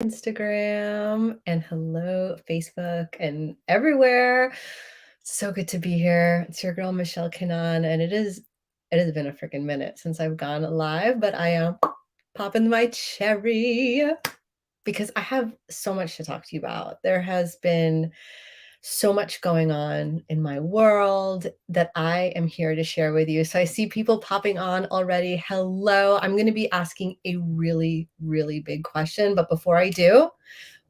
Instagram and hello Facebook and everywhere. So good to be here. It's your girl Michelle Kanan, and it has been a freaking minute since I've gone live, but I am popping my cherry because I have so much to talk to you about. There has been so much going on in my world that I am here to share with you. So I see people popping on already. Hello. I'm going to be asking a really, really big question. But before I do,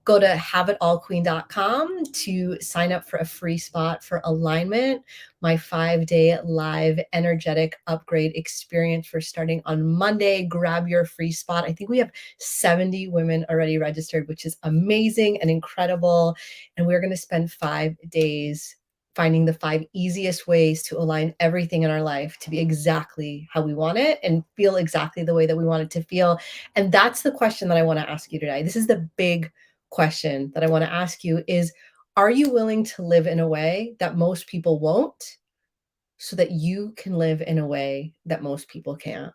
go to haveitallqueen.com to sign up for a free spot for Alignment, my 5-day live energetic upgrade experience for starting on Monday. Grab your free spot. I think we have 70 women already registered, which is amazing and incredible. And we're going to spend 5 days finding the 5 easiest ways to align everything in our life to be exactly how we want it and feel exactly the way that we want it to feel. And that's the question that I want to ask you today. This is the big question that I want to ask you is, are you willing to live in a way that most people won't so that you can live in a way that most people can't?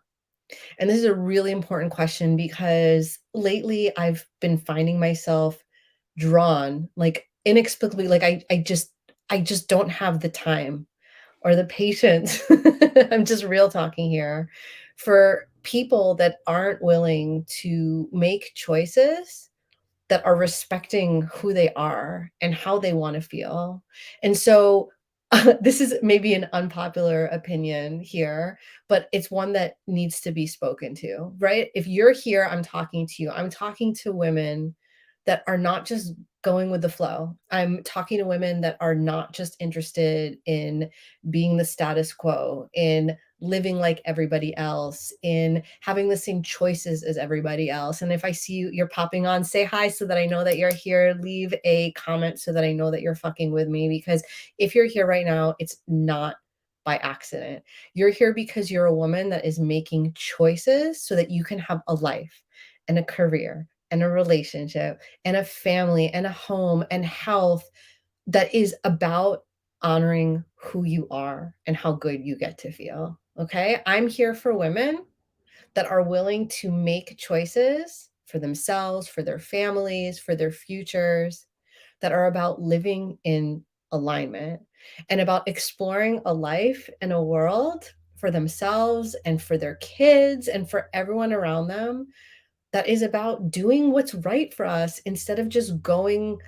And this is a really important question because lately I've been finding myself drawn like inexplicably, like I just don't have the time or the patience. I'm just real talking here for people that aren't willing to make choices that are respecting who they are and how they want to feel. And so this is maybe an unpopular opinion here, but it's one that needs to be spoken to, right? If you're here, I'm talking to you. I'm talking to women that are not just going with the flow. I'm talking to women that are not just interested in being the status quo, in living like everybody else, in having the same choices as everybody else. And if I see you're popping on, say hi so that I know that you're here. Leave a comment so that I know that you're fucking with me. Because if you're here right now, it's not by accident. You're here because you're a woman that is making choices so that you can have a life and a career and a relationship and a family and a home and health that is about honoring who you are and how good you get to feel. Okay. I'm here for women that are willing to make choices for themselves, for their families, for their futures, that are about living in alignment and about exploring a life and a world for themselves and for their kids and for everyone around them that is about doing what's right for us instead of just going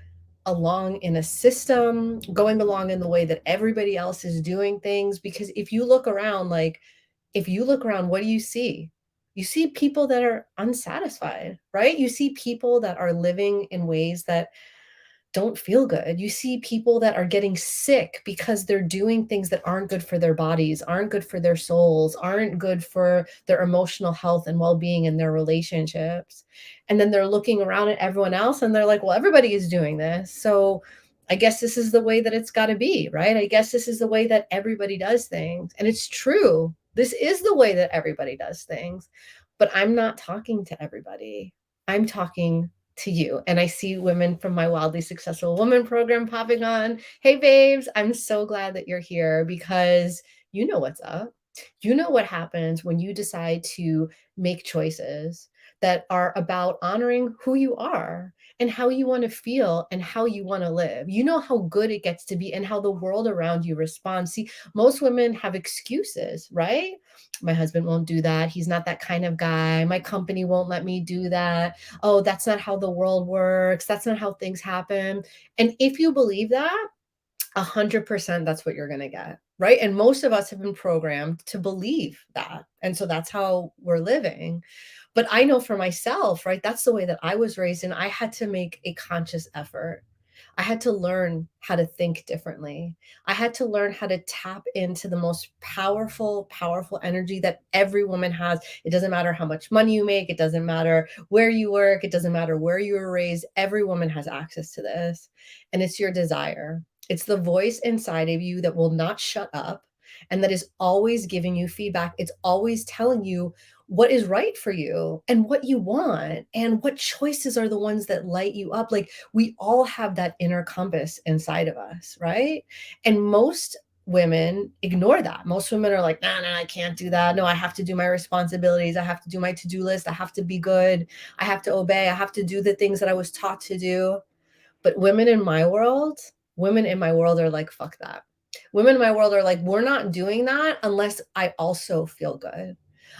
along in a system, going along in the way that everybody else is doing things. Because if you look around, like, if you look around, what do you see? You see people that are unsatisfied, right? You see people that are living in ways that don't feel good. You see people that are getting sick because they're doing things that aren't good for their bodies, aren't good for their souls, aren't good for their emotional health and well-being in their relationships. And then they're looking around at everyone else and they're like, well, everybody is doing this. So I guess this is the way that it's got to be, right? I guess this is the way that everybody does things. And it's true. This is the way that everybody does things. But I'm not talking to everybody. I'm talking to you. And I see women from my Wildly Successful Woman program popping on. Hey, babes, I'm so glad that you're here because you know what's up. You know what happens when you decide to make choices that are about honoring who you are and how you want to feel and how you want to live. You know how good it gets to be and how the world around you responds. See, most women have excuses, right? My husband won't do that. He's not that kind of guy. My company won't let me do that. Oh, that's not how the world works. That's not how things happen. And if you believe that, 100% that's what you're going to get. Right. And most of us have been programmed to believe that. And so that's how we're living. But I know for myself, right, that's the way that I was raised. And I had to make a conscious effort. I had to learn how to think differently. I had to learn how to tap into the most powerful, powerful energy that every woman has. It doesn't matter how much money you make, it doesn't matter where you work, it doesn't matter where you were raised. Every woman has access to this. And it's your desire. It's the voice inside of you that will not shut up and that is always giving you feedback. It's always telling you what is right for you and what you want and what choices are the ones that light you up. Like, we all have that inner compass inside of us, right? And most women ignore that. Most women are like, nah, nah, I can't do that. No, I have to do my responsibilities. I have to do my to do list. I have to be good. I have to obey. I have to do the things that I was taught to do. But women in my world are like, fuck that. Women in my world are like, we're not doing that unless I also feel good,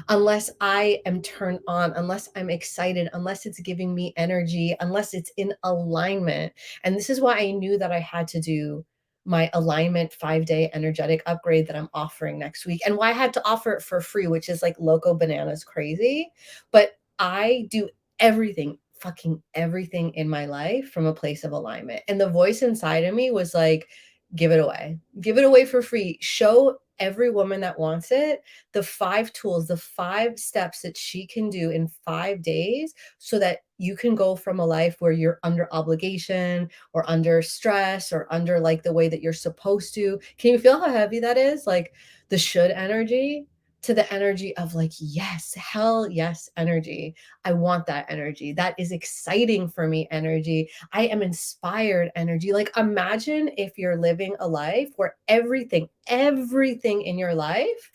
unless I am turned on, unless I'm excited, unless it's giving me energy, unless it's in alignment. And this is why I knew that I had to do my alignment 5-day energetic upgrade that I'm offering next week, and why I had to offer it for free, which is like loco bananas crazy. But I do everything, fucking everything in my life from a place of alignment. And the voice inside of me was like, give it away. Give it away for free. Show every woman that wants it the 5 tools, the 5 steps that she can do in 5 days so that you can go from a life where you're under obligation or under stress or under like the way that you're supposed to. Can you feel how heavy that is? Like the should energy to the energy of like, yes, hell yes energy. I want that energy. That is exciting for me energy. I am inspired energy. Like imagine if you're living a life where everything in your life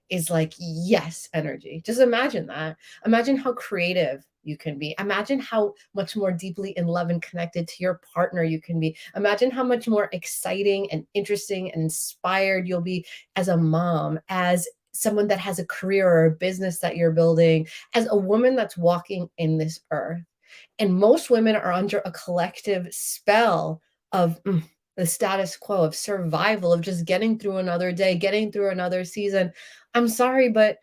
is like yes energy. Just imagine that. Imagine how creative you can be. Imagine how much more deeply in love and connected to your partner you can be. Imagine how much more exciting and interesting and inspired you'll be as a mom, as someone that has a career or a business that you're building, as a woman that's walking in this earth. And most women are under a collective spell of the status quo, of survival, of just getting through another day, getting through another season. I'm sorry, but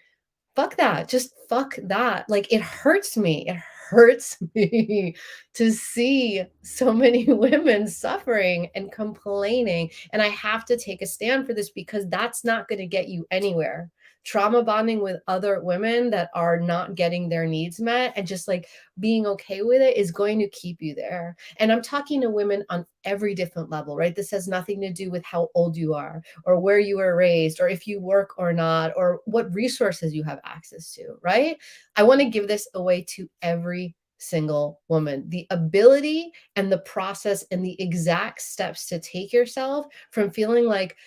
fuck that. Just fuck that. Like it hurts me. It hurts me to see so many women suffering and complaining. And I have to take a stand for this because that's not going to get you anywhere. Trauma bonding with other women that are not getting their needs met and just like being okay with it is going to keep you there. And I'm talking to women on every different level, right? This has nothing to do with how old you are or where you were raised or if you work or not or what resources you have access to, right? I want to give this away to every single woman. The ability and the process and the exact steps to take yourself from feeling like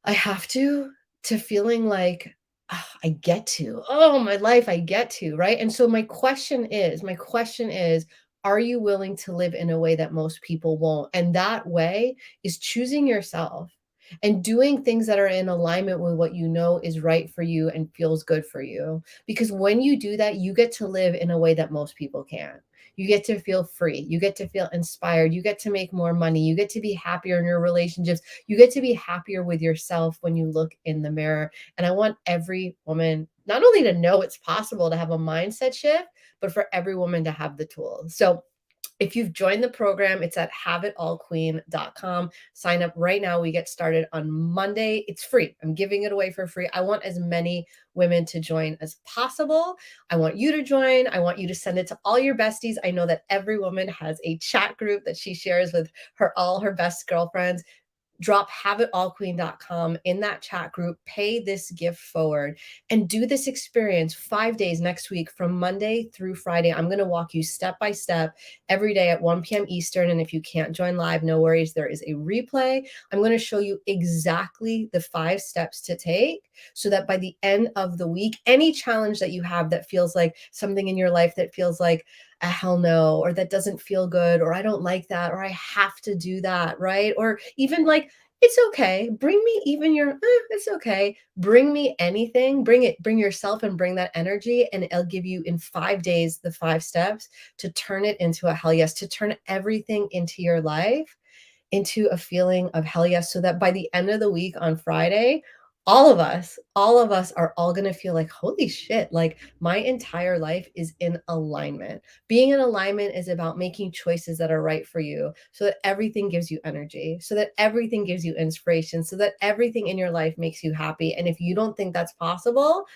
I have to feeling like I get to. Oh, my life, I get to, right? And so my question is, are you willing to live in a way that most people won't? And that way is choosing yourself and doing things that are in alignment with what you know is right for you and feels good for you. Because when you do that, you get to live in a way that most people can't. You get to feel free. You get to feel inspired. You get to make more money. You get to be happier in your relationships. You get to be happier with yourself when you look in the mirror. And I want every woman not only to know it's possible to have a mindset shift, but for every woman to have the tools. So if you've joined the program, it's at haveitallqueen.com. Sign up right now. We get started on Monday. It's free. I'm giving it away for free. I want as many women to join as possible. I want you to join. I want you to send it to all your besties. I know that every woman has a chat group that she shares with all her best girlfriends. Drop haveitallqueen.com in that chat group, pay this gift forward, and do this experience 5 days next week from Monday through Friday. I'm going to walk you step by step every day at 1 p.m. Eastern. And if you can't join live, no worries. There is a replay. I'm going to show you exactly the 5 steps to take so that by the end of the week, any challenge that you have that feels like something in your life that feels like a hell no, or that doesn't feel good, or I don't like that, or I have to do that, right? Or even like, it's okay. Bring me even your, it's okay. Bring me anything, bring yourself and bring that energy. And I'll give you in 5 days, the 5 steps to turn it into a hell yes, to turn everything into your life into a feeling of hell yes, so that by the end of the week on Friday, all of us are all going to feel like, holy shit, like my entire life is in alignment. Being in alignment is about making choices that are right for you so that everything gives you energy, so that everything gives you inspiration, so that everything in your life makes you happy. And if you don't think that's possible,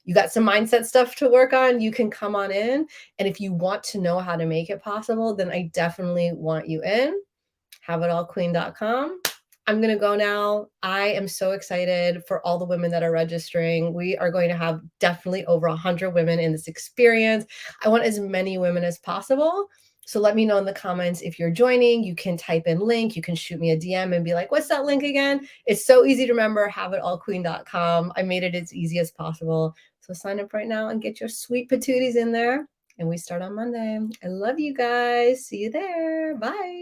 you got some mindset stuff to work on, you can come on in. And if you want to know how to make it possible, then I definitely want you in. Haveitallqueen.com. I'm going to go now. I am so excited for all the women that are registering. We are going to have definitely over 100 women in this experience. I want as many women as possible So let me know in the comments if you're joining. You can type in link, you can shoot me a DM and be like, what's that link again? It's so easy to remember, haveitallqueen.com. I made it as easy as possible. So sign up right now and get your sweet patooties in there. And we start on Monday. I love you guys. See you there. Bye.